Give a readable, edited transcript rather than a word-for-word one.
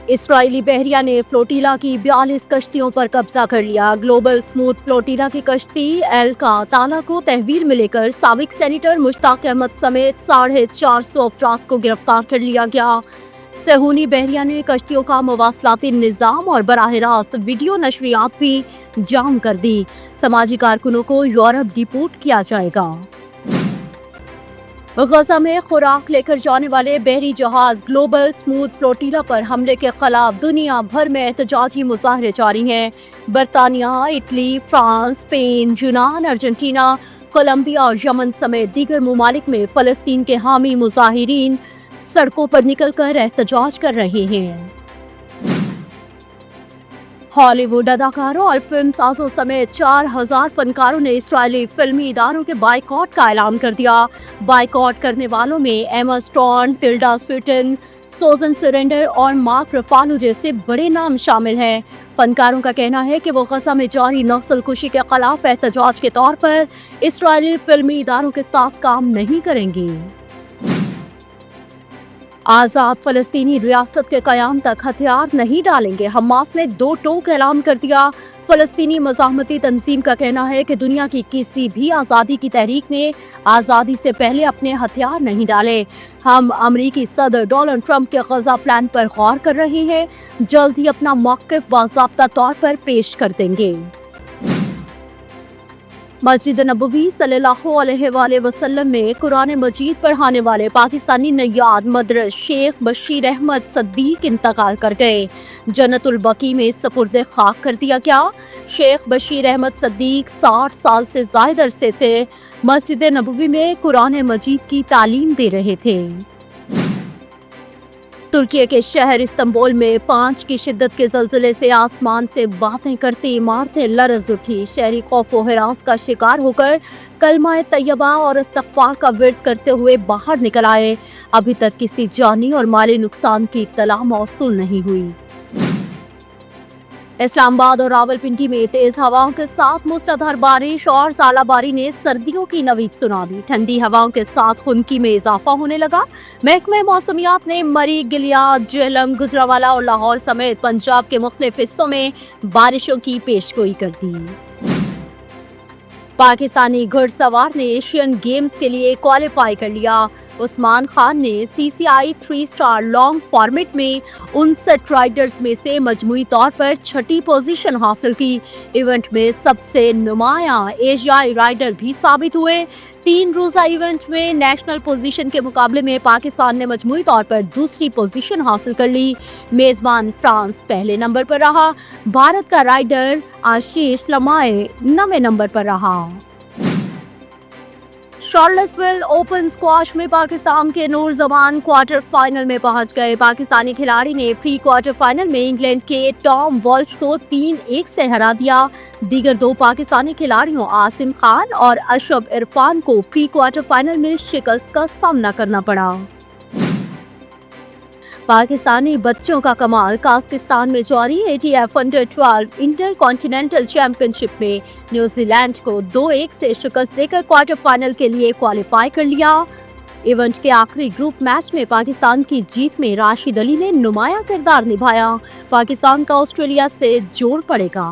اسرائیلی بحریہ نے فلوٹیلا کی 42 کشتیوں پر قبضہ کر لیا۔ گلوبل سموتھ فلوٹیلا کی کشتی ایل کا تالا کو تحویل میں لے کر سابق سینیٹر مشتاق احمد سمیت 450 افراد کو گرفتار کر لیا گیا۔ صہیونی بحریہ نے کشتیوں کا مواصلاتی نظام اور براہ راست ویڈیو نشریات بھی جام کر دی۔ سماجی کارکنوں کو یورپ ڈیپورٹ کیا جائے گا۔ غزہ میں خوراک لے کر جانے والے بحری جہاز گلوبل سموتھ فلوٹیلا پر حملے کے خلاف دنیا بھر میں احتجاجی مظاہرے جاری ہیں۔ برطانیہ، اٹلی، فرانس، اسپین، یونان، ارجنٹینا، کولمبیا اور یمن سمیت دیگر ممالک میں فلسطین کے حامی مظاہرین سڑکوں پر نکل کر احتجاج کر رہے ہیں۔ ہالی ووڈ اداکاروں اور فلم سازوں سمیت 4000 فنکاروں نے اسرائیلی فلمی اداروں کے بائیکاٹ کا اعلان کر دیا۔ بائیکاٹ کرنے والوں میں ایما اسٹون، ٹلڈا سوینٹن، سوزن سرینڈر اور مارک رفالو جیسے بڑے نام شامل ہیں۔ فنکاروں کا کہنا ہے کہ وہ غزہ میں جاری نسل کشی کے خلاف احتجاج کے طور پر اسرائیلی فلمی اداروں کے ساتھ کام نہیں کریں گے۔ آزاد فلسطینی ریاست کے قیام تک ہتھیار نہیں ڈالیں گے، حماس نے دو ٹوک اعلان کر دیا۔ فلسطینی مزاحمتی تنظیم کا کہنا ہے کہ دنیا کی کسی بھی آزادی کی تحریک نے آزادی سے پہلے اپنے ہتھیار نہیں ڈالے۔ ہم امریکی صدر ڈونلڈ ٹرمپ کے غزہ پلان پر غور کر رہے ہیں، جلد ہی اپنا موقف باضابطہ طور پر پیش کر دیں گے۔ مسجد نبوی صلی اللہ علیہ وآلہ وسلم میں قرآن مجید پڑھانے والے پاکستانی نیاد مدرس شیخ بشیر احمد صدیق انتقال کر گئے۔ جنت البقیع میں سپرد خاک کر دیا گیا۔ شیخ بشیر احمد صدیق 60 سال سے زائد عرصے سے مسجد نبوی میں قرآن مجید کی تعلیم دے رہے تھے۔ ترکی کے شہر استنبول میں 5 کی شدت کے زلزلے سے آسمان سے باتیں کرتی عمارتیں لرز اٹھی۔ شہری خوف و ہراس کا شکار ہو کر کلمہ طیبہ اور استغفار کا ورد کرتے ہوئے باہر نکل آئے۔ ابھی تک کسی جانی اور مالی نقصان کی اطلاع موصول نہیں ہوئی۔ اسلام آباد اور راولپنڈی میں تیز ہواؤں کے ساتھ موسلادھار بارش اور ژالہ باری نے سردیوں کی نوید سنا دی۔ ٹھنڈی ہواؤں کے ساتھ خنکی میں اضافہ ہونے لگا۔ محکمہ موسمیات نے مری، گلیاد، جہلم، گجرانوالہ اور لاہور سمیت پنجاب کے مختلف حصوں میں بارشوں کی پیشگوئی کر دی۔ پاکستانی گھڑ سوار نے ایشین گیمز کے لیے کوالیفائی کر لیا۔ عثمان خان نے CCI 3 سٹار لانگ فارمیٹ میں 59 رائڈرز میں سے مجموعی طور پر 6ٹھی پوزیشن حاصل کی۔ ایونٹ میں سب سے نمایاں ایشیائی رائڈر بھی ثابت ہوئے۔ 3 روزہ ایونٹ میں نیشنل پوزیشن کے مقابلے میں پاکستان نے مجموعی طور پر دوسری پوزیشن حاصل کر لی۔ میزبان فرانس پہلے نمبر پر رہا۔ بھارت کا رائڈر آشیش لمائے 9ویں نمبر پر رہا۔ شارلٹسویل اوپن اسکواش میں پاکستان کے نور زمان کوارٹر فائنل میں پہنچ گئے۔ پاکستانی کھلاڑی نے پری کوارٹر فائنل میں انگلینڈ کے ٹام والش کو 3-1 سے ہرا دیا۔ دیگر 2 پاکستانی کھلاڑیوں عاصم خان اور اشرف عرفان کو پری کوارٹر فائنل میں شکست کا سامنا کرنا پڑا۔ پاکستانی بچوں کا کمال قازقستان میں جاری ATF under 12 intercontinental championship میں نیوزی لینڈ کو 2-1 سے شکست دے کر کوارٹر فائنل کے لیے کوالیفائی کر لیا۔ ایونٹ کے آخری گروپ میچ میں پاکستان کی جیت میں راشد علی نے نمایاں کردار نبھایا۔ پاکستان کا آسٹریلیا سے جوڑ پڑے گا۔